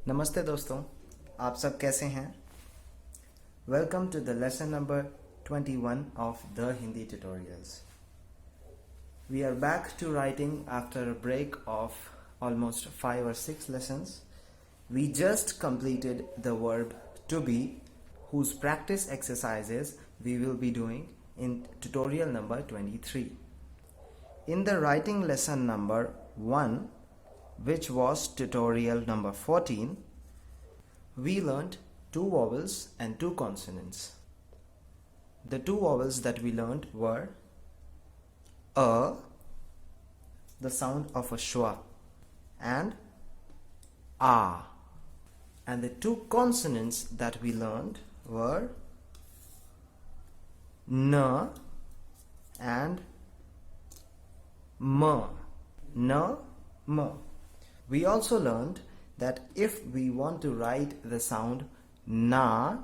नमस्ते दोस्तों, आप सब कैसे हैं? Welcome to the lesson number 21 of the Hindi tutorials. We are back to writing after a break of almost 5 or 6 lessons. We just completed the verb to be, whose practice exercises we will be doing in tutorial number 23. In the writing lesson number 1, which was tutorial number 14, we learnt 2 vowels and 2 consonants. The 2 vowels that we learnt were a, the sound of a schwa, and a. And the 2 consonants that we learnt were n and m. N, m. We also learned that if we want to write the sound na,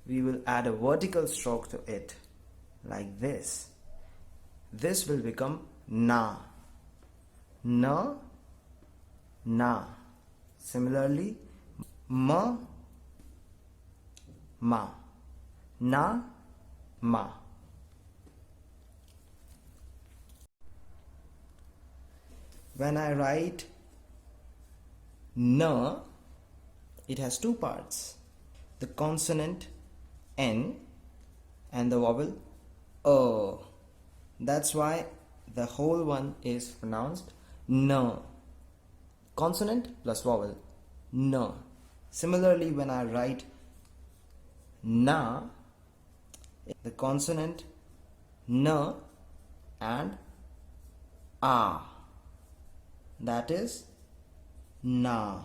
we will add a vertical stroke to it, like this. This will become na. Na, na. Similarly, ma, ma. Na, ma. When I write na, it has 2 parts, the consonant n and the vowel a. That's why the whole one is pronounced na. Consonant plus vowel, na. Similarly, when I write na, the consonant na and a, that is na.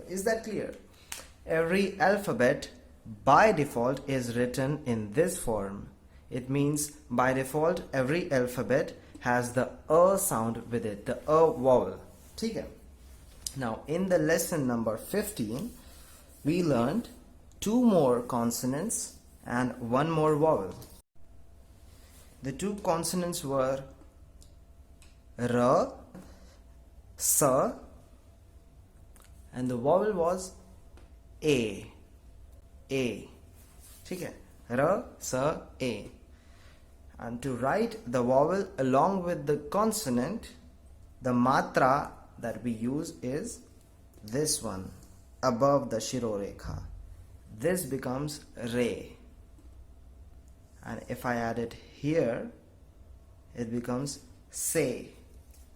Is that clear? Every alphabet by default is written in this form. It means by default every alphabet has the a sound with it, the a vowel. Okay? Now in the lesson number 15, we learned 2 more consonants and 1 more vowel. The 2 consonants were ra, sa, and the vowel was a. ठीक है, ra, sa, a. And to write the vowel along with the consonant, the matra that we use is this one above the shirorekha. This becomes re, and if I add it here, it becomes se.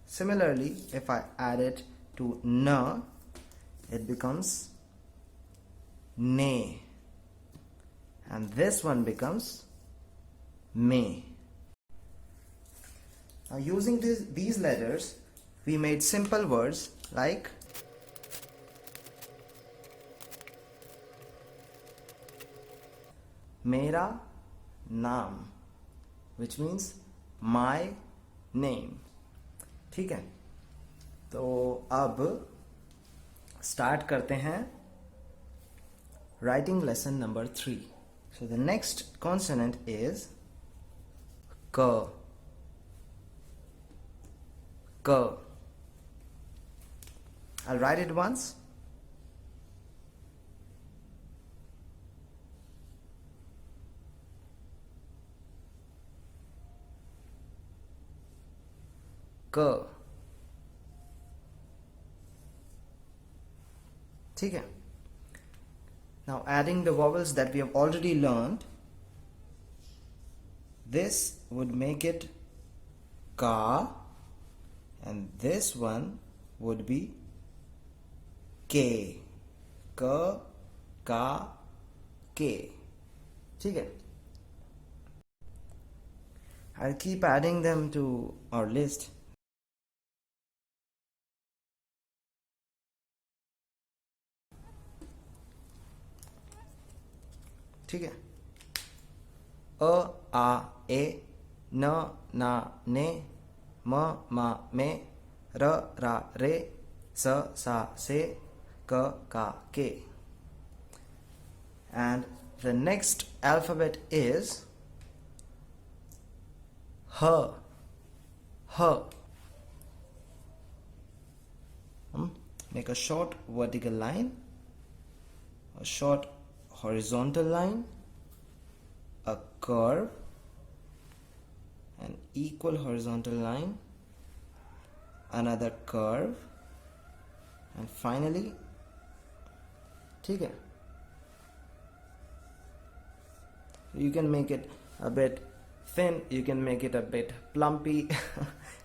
Similarly, if I add it to na, it becomes ne, and this one becomes me. Now using these letters, we made simple words like mera naam, which means my name. ठीक है, तो अब start करते हैं writing lesson number 3. So the next consonant is k. K. I'll write it once. K. ठीक है. Now adding the vowels that we have already learned, this would make it ka, and this one would be ke. Ka, ka, ke. ठीक है. I'll keep adding them to our list. ठीक है. अ, आ, ए, न, ना, ने, म, मा, मे, र, रा, रे, स, सा, से, क, का, के. And the next alphabet is H. make a short vertical line, a short horizontal line, a curve, an equal horizontal line, another curve, and finally, ठीक है, you can make it a bit thin, you can make it a bit plumpy.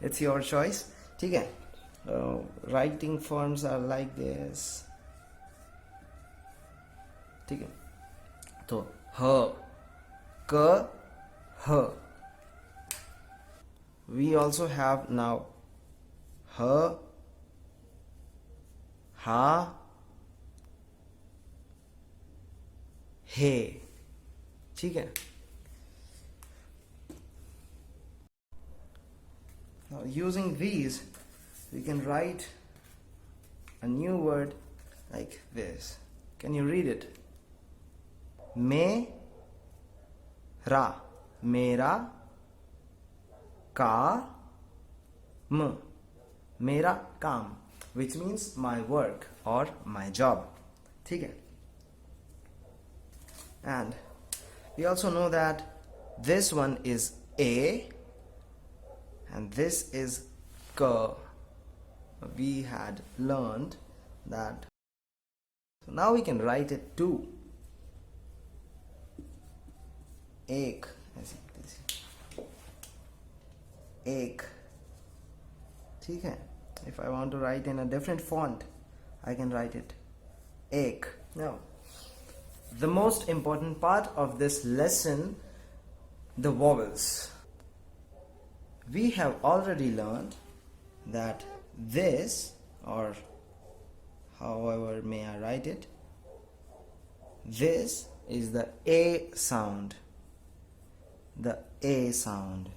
It's your choice. ठीक है. Writing forms are like this. ठीक है. तो ह, क, ह. We also have now ह, हा, हे. ठीक है. Now using these, we can write a new word like this. Can you read it? Me ra, mera, ka m, mera काम, which means my work or my job. ठीक है. And we also know that this one is a and this is k. We had learned that. So now we can write it too. Ek, ek. ठीक है. If I want to write in a different font, I can write it ek. Now, the most important part of this lesson, the vowels. We have already learned that this, or however may I write it, this is the A sound. The A sound.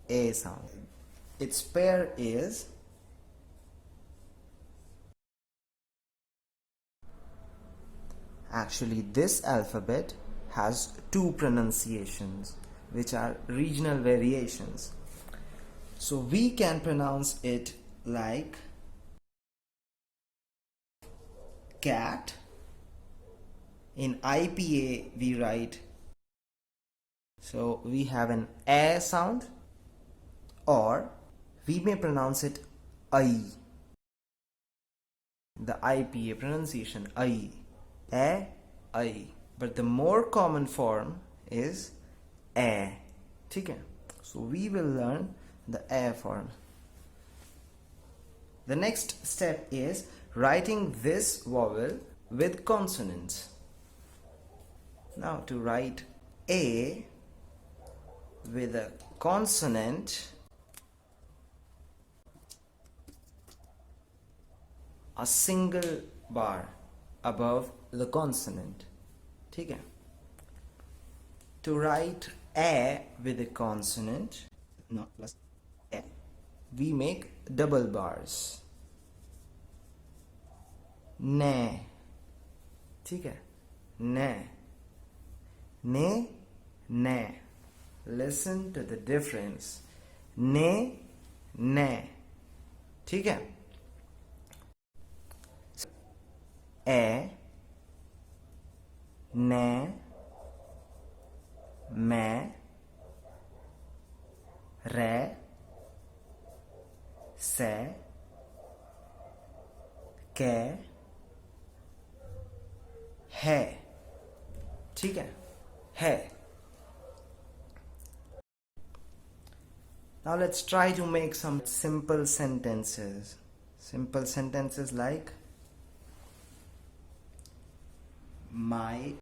A sound. Its pair is actually this alphabet has two pronunciations which are regional variations. So we can pronounce it like cat. In IPA we write, so we have an A sound, or we may pronounce it I. The IPA pronunciation I. A, I. But the more common form is A. ठीक है. So we will learn the A form. The next step is writing this vowel with consonants. Now to write A with a consonant, a single bar above the consonant. ठीक है. To write A with a consonant, no, plus A, we make double bars. Ne. ठीक है. Ne. Ne, ne. Listen to the difference. Ne, ne. ठीक है. A, ne, me, re, se, के, है. ठीक है. है. Now let's try to make some simple sentences. Simple sentences like my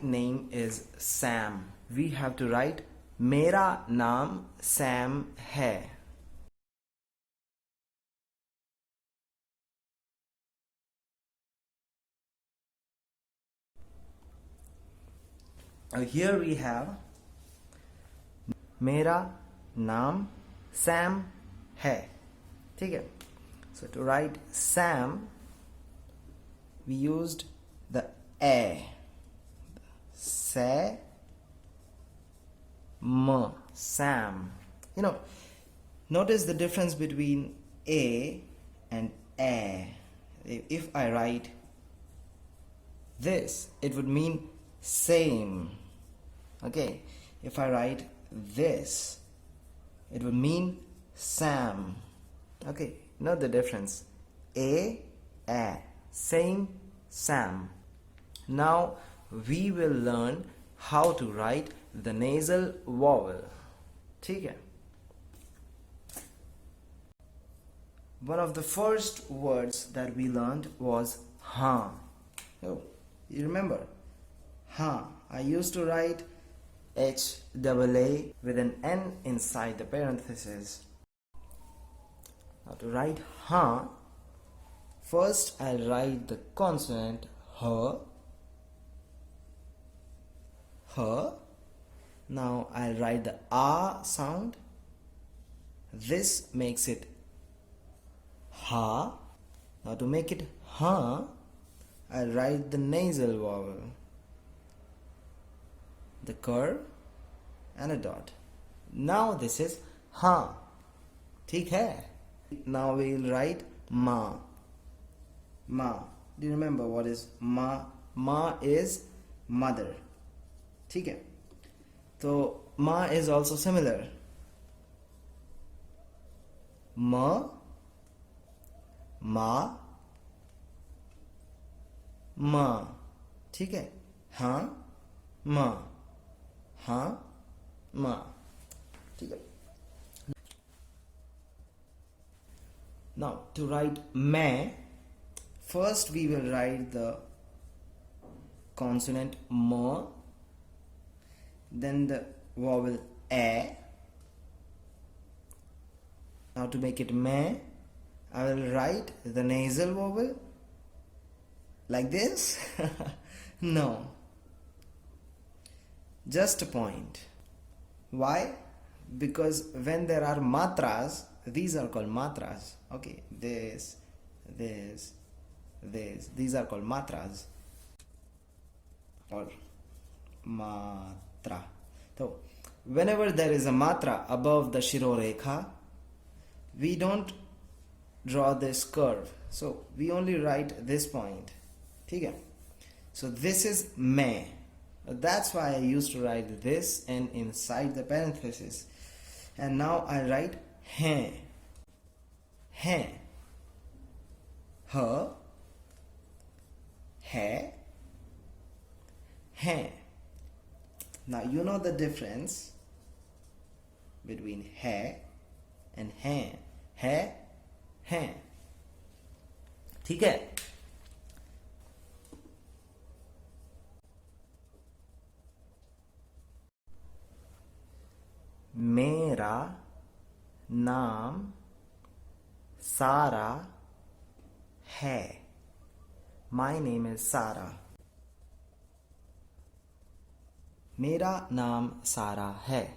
name is Sam. We have to write मेरा नाम Sam है. Here we have मेरा नाम Sam है. ठीक है. So to write Sam, we used the A. Se, m, Sam. You know, Notice the difference between a and a. If I write this, it would mean same. Okay, if I write this, it would mean Sam. Okay, note the difference. A, same, Sam. Now we will learn how to write the nasal vowel. ठीक है? One of the first words that we learned was ha. Oh, you remember? Ha. I used to write HAA with an N inside the parenthesis. Now to write ha, first I'll write the consonant h. Now I'll write the ah sound. This makes it ha. Now to make it ha, I'll write the nasal vowel, the curve and a dot. Now this is ha. ठीक है? Now we'll write ma. Ma. Do you remember what is ma? Ma is mother. ठीक है? So ma is also similar. Ma, ma, ma. ठीक है? हाँ, ma, हाँ, ma. ठीक है? Now to write मैं, first we will write the consonant m, then the vowel a. Now to make it मैं, I will write the nasal vowel like this. No, just a point. Why? Because when there are matras, these are called matras. Okay, this, these are called matras or matra. So whenever there is a matra above the shirorekha, we don't draw this curve, so we only write this point. ठीक है? So this is मैं. That's why I used to write this and inside the parenthesis. And now I write हैं. हैं. ह. है. हैं. Now you know the difference between है and हैं. है, हैं. ठीक है? मेरा नाम सारा है. My name is Sara. मेरा नाम सारा है.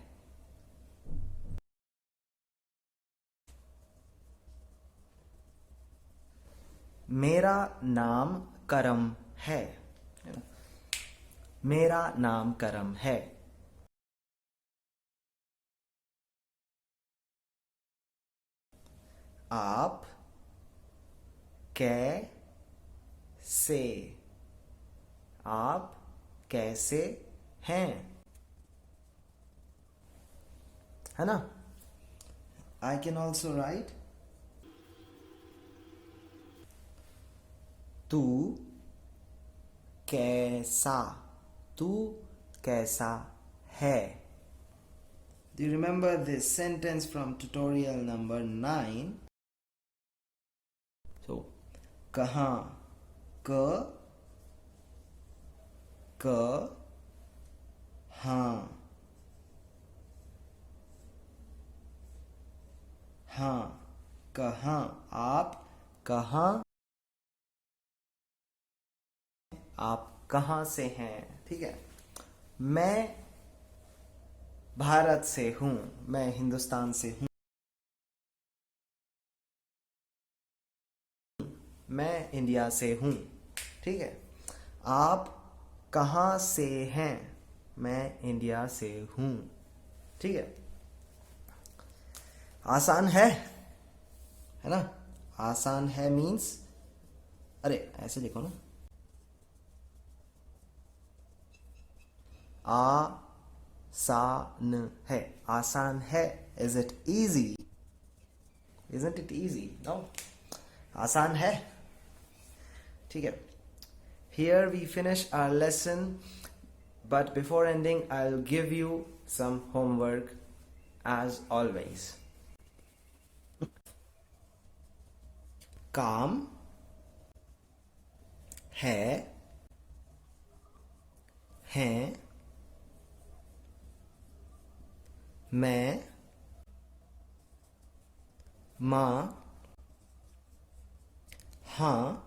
मेरा नाम करम है. मेरा नाम करम है. आप कैसे, आप कैसे हैं, है ना? I can also write तू कैसा, तू कैसा है. Do you remember this sentence from tutorial number 9? So, कहाँ, क, हाँ, हाँ, कहाँ, आप कहाँ, आप कहाँ से हैं. ठीक है? मैं भारत से हूँ, मैं हिंदुस्तान से हूँ. मैं इंडिया से हूँ. ठीक है? आप कहाँ से हैं, मैं इंडिया से हूँ. ठीक है? आसान है ना? आसान है मीन्स, अरे ऐसे लिखो ना, आसान है, आसान है. Is it easy? Isn't it easy? No. आसान है. ठीक है. Here we finish our lesson, but before ending I'll give you some homework as always. काम है, हैं, मैं, माँ, हाँ,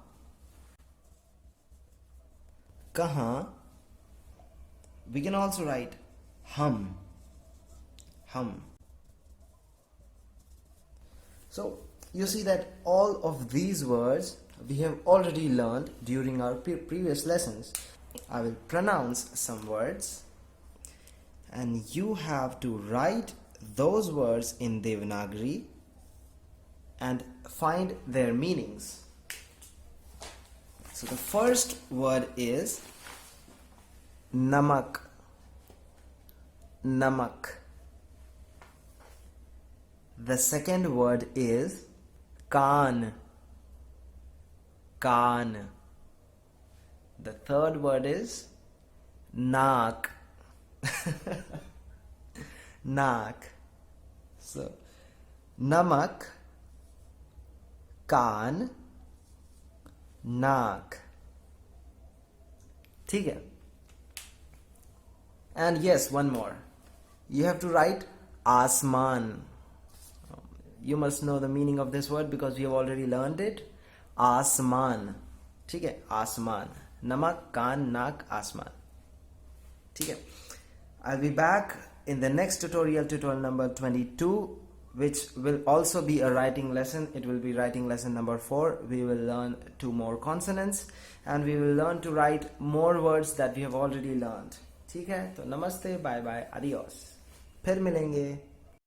कहाँ. We can also write hum. So you see that all of these words we have already learned during our previous lessons. I will pronounce some words and you have to write those words in Devanagari and find their meanings. So the first word is namak. Namak. The second word is kaan. Kaan. The third word is naak. Naak. So namak, kaan, naak. ठीक है. And yes, one more. You have to write asman. You must know the meaning of this word because we have already learned it. Asman. ठीक है. Asman. Namak, kaan, naak, asman. ठीक है. I'll be back in the next tutorial number 22, which will also be a writing lesson. It will be writing lesson number 4. We will learn 2 more consonants and we will learn to write more words that we have already learned. ठीक है. तो नमस्ते, bye bye, adios. फिर मिलेंगे.